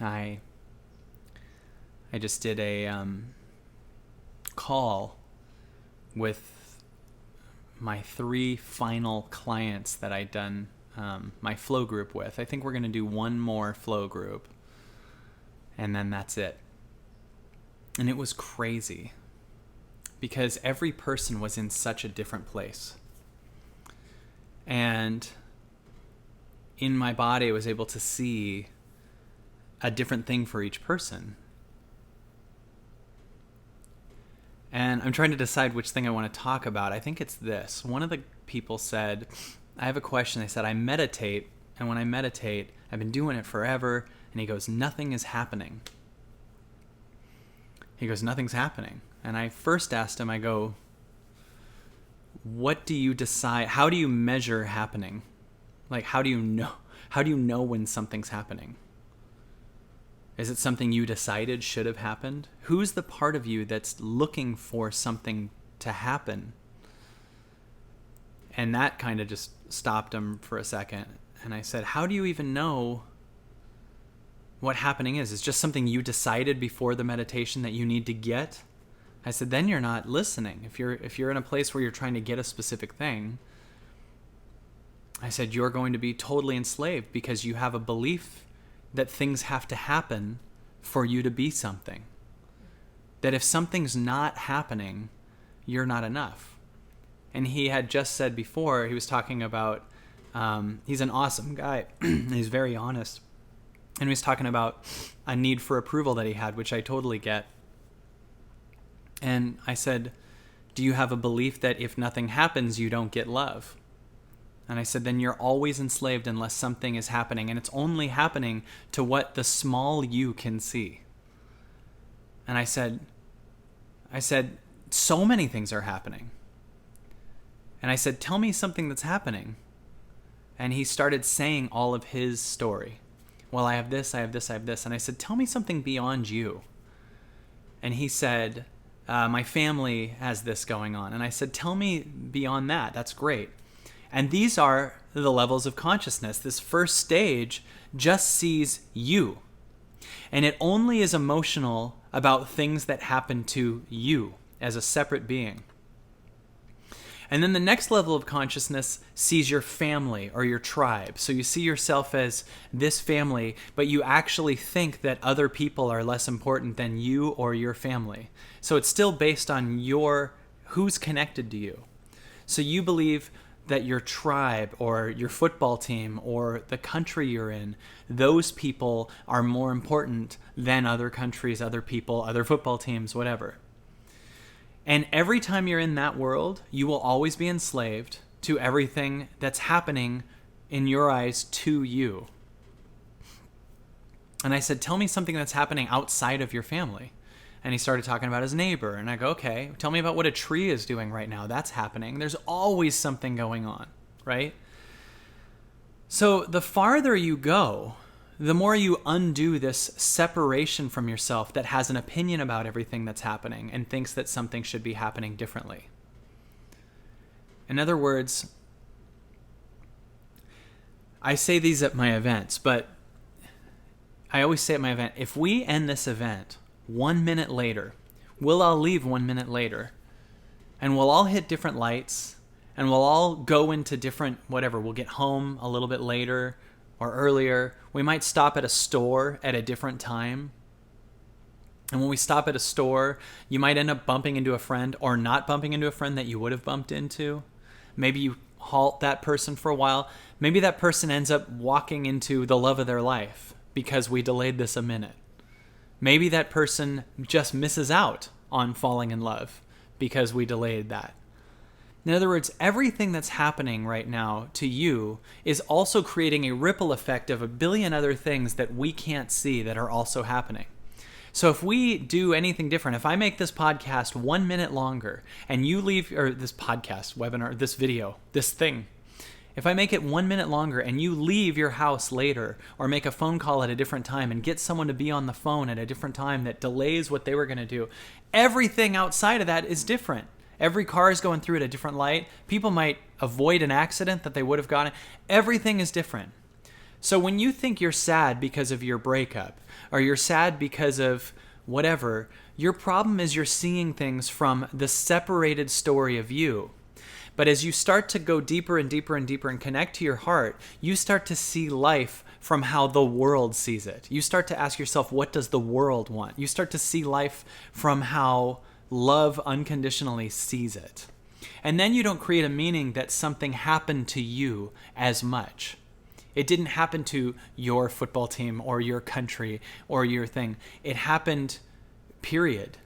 I just did a call with my 3 final clients that I'd done my flow group with. I think we're going to do one more flow group, and then that's it. And it was crazy because every person was in such a different place. And in my body, I was able to see a different thing for each person. And I'm trying to decide which thing I want to talk about. I think it's this. One of the people said, I have a question. They said, I meditate, and when I meditate, I've been doing it forever. And he goes, nothing is happening. He goes, nothing's happening. And I first asked him, I go, what do you decide? How do you measure happening? Like, how do you know when something's happening? Is it something you decided should have happened? Who's the part of you that's looking for something to happen? And that kind of just stopped him for a second. And I said, how do you even know what happening is? It's just something you decided before the meditation that you need to get? I said, then you're not listening. If you're in a place where you're trying to get a specific thing, I said, you're going to be totally enslaved because you have a belief that things have to happen for you to be something. That if something's not happening, you're not enough. And he had just said before, he was talking about, he's an awesome guy. He's very honest. And he was talking about a need for approval that he had, which I totally get. And I said, do you have a belief that if nothing happens, you don't get love? And I said, then you're always enslaved unless something is happening. And it's only happening to what the small you can see. And I said, so many things are happening. And I said, tell me something that's happening. And he started saying all of his story. Well, I have this, I have this, I have this. And I said, tell me something beyond you. And he said, my family has this going on. And I said, tell me beyond that. That's great. And these are the levels of consciousness. This first stage just sees you. And it only is emotional about things that happen to you as a separate being. And then the next level of consciousness sees your family or your tribe. So you see yourself as this family, but you actually think that other people are less important than you or your family. So it's still based on who's connected to you. So you believe that your tribe or your football team or the country you're in, those people are more important than other countries, other people, other football teams, whatever. And every time you're in that world, you will always be enslaved to everything that's happening in your eyes to you. And I said, tell me something that's happening outside of your family. And he started talking about his neighbor. And I go, okay, tell me about what a tree is doing right now. That's happening. There's always something going on, right? So the farther you go, the more you undo this separation from yourself that has an opinion about everything that's happening and thinks that something should be happening differently. In other words, I say these at my events, but I always say at my event, if we end this event 1 minute later, we'll all leave 1 minute later, and we'll all hit different lights, and we'll all go into different whatever. We'll get home a little bit later or earlier. We might stop at a store at a different time. And when we stop at a store, you might end up bumping into a friend or not bumping into a friend that you would have bumped into. Maybe you halt that person for a while. Maybe that person ends up walking into the love of their life because we delayed this a minute. Maybe that person just misses out on falling in love because we delayed that. In other words, everything that's happening right now to you is also creating a ripple effect of a billion other things that we can't see that are also happening. So if we do anything different, if I make this podcast 1 minute longer and you leave, or this podcast, webinar, this video, this thing, if I make it 1 minute longer and you leave your house later or make a phone call at a different time and get someone to be on the phone at a different time that delays what they were going to do, everything outside of that is different. Every car is going through at a different light. People might avoid an accident that they would have gotten. Everything is different. So when you think you're sad because of your breakup, or you're sad because of whatever, your problem is you're seeing things from the separated story of you. But as you start to go deeper and deeper and deeper and connect to your heart, you start to see life from how the world sees it. You start to ask yourself, what does the world want? You start to see life from how love unconditionally sees it. And then you don't create a meaning that something happened to you as much. It didn't happen to your football team or your country or your thing. It happened, period.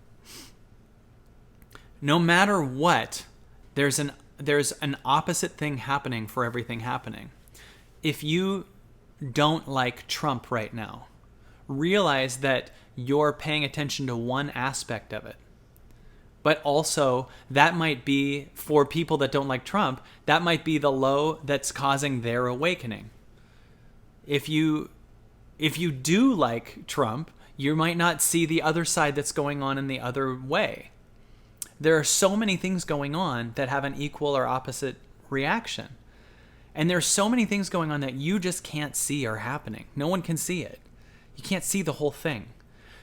No matter what, there's an opposite thing happening for everything happening. If you don't like Trump right now, realize that you're paying attention to one aspect of it. But also, that might be, for people that don't like Trump, that might be the low that's causing their awakening. If you do like Trump, you might not see the other side that's going on in the other way. There are so many things going on that have an equal or opposite reaction. And there's so many things going on that you just can't see are happening. No one can see it. You can't see the whole thing.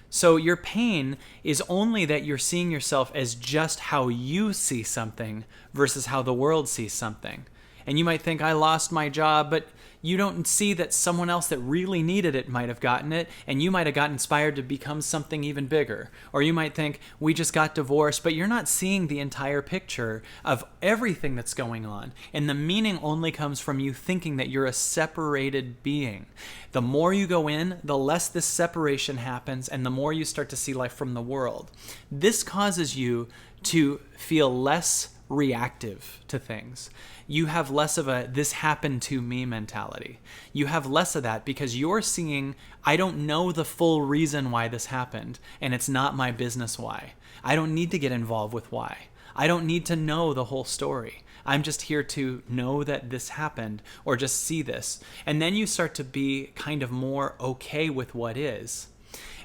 So your pain is only that you're seeing yourself as just how you see something versus how the world sees something. And you might think, I lost my job, but you don't see that someone else that really needed it might have gotten it, and you might have got inspired to become something even bigger. Or you might think, we just got divorced, but you're not seeing the entire picture of everything that's going on. And the meaning only comes from you thinking that you're a separated being. The more you go in, the less this separation happens, and the more you start to see life from the world. This causes you to feel less reactive to things. You have less of a this happened to me mentality. You have less of that because you're seeing, I don't know the full reason why this happened, and it's not my business why. I don't need to get involved with why. I don't need to know the whole story. I'm just here to know that this happened or just see this. And then you start to be kind of more okay with what is.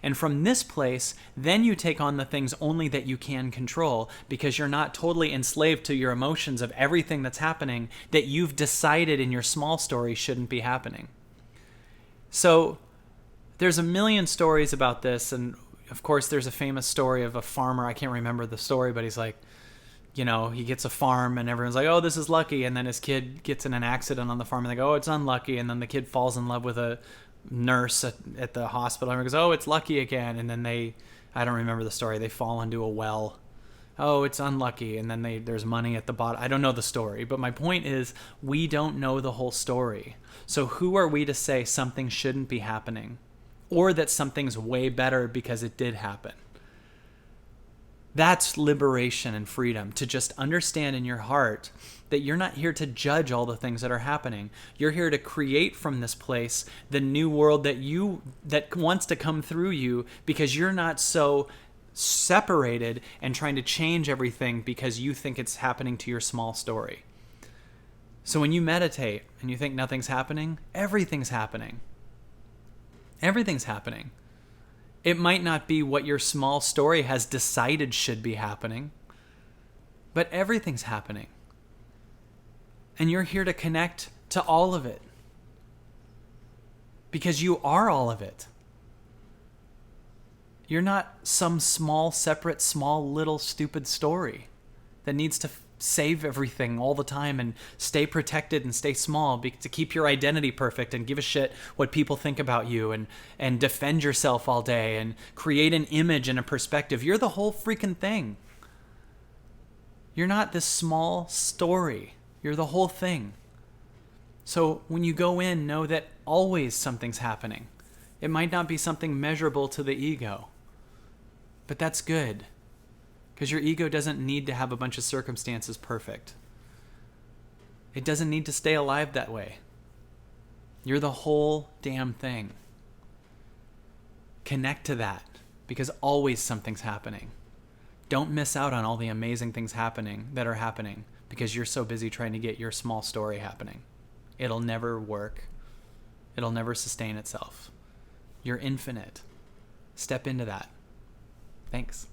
And from this place, then you take on the things only that you can control because you're not totally enslaved to your emotions of everything that's happening that you've decided in your small story shouldn't be happening. So there's a million stories about this. And of course, there's a famous story of a farmer. I can't remember the story, but he's like, you know, he gets a farm and everyone's like, oh, this is lucky. And then his kid gets in an accident on the farm and they go, oh, it's unlucky. And then the kid falls in love with a nurse at the hospital and goes, oh, it's lucky again. And then I don't remember the story, they fall into a well. Oh, it's unlucky. And then there's money at the bottom. I don't know the story, but my point is we don't know the whole story. So who are we to say something shouldn't be happening or that something's way better because it did happen? That's liberation and freedom, to just understand in your heart that you're not here to judge all the things that are happening. You're here to create from this place the new world that wants to come through you because you're not so separated and trying to change everything because you think it's happening to your small story. So when you meditate and you think nothing's happening, everything's happening. Everything's happening. It might not be what your small story has decided should be happening, but everything's happening. And you're here to connect to all of it because you are all of it. You're not some small, separate, small, little, stupid story that needs to save everything all the time and stay protected and stay small to keep your identity perfect and give a shit what people think about you and defend yourself all day and create an image and a perspective. You're the whole freaking thing. You're not this small story. You're the whole thing. So when you go in, know that always something's happening. It might not be something measurable to the ego, but that's good. Because your ego doesn't need to have a bunch of circumstances perfect. It doesn't need to stay alive that way. You're the whole damn thing. Connect to that, because always something's happening. Don't miss out on all the amazing things that are happening, because you're so busy trying to get your small story happening. It'll never work. It'll never sustain itself. You're infinite. Step into that. Thanks.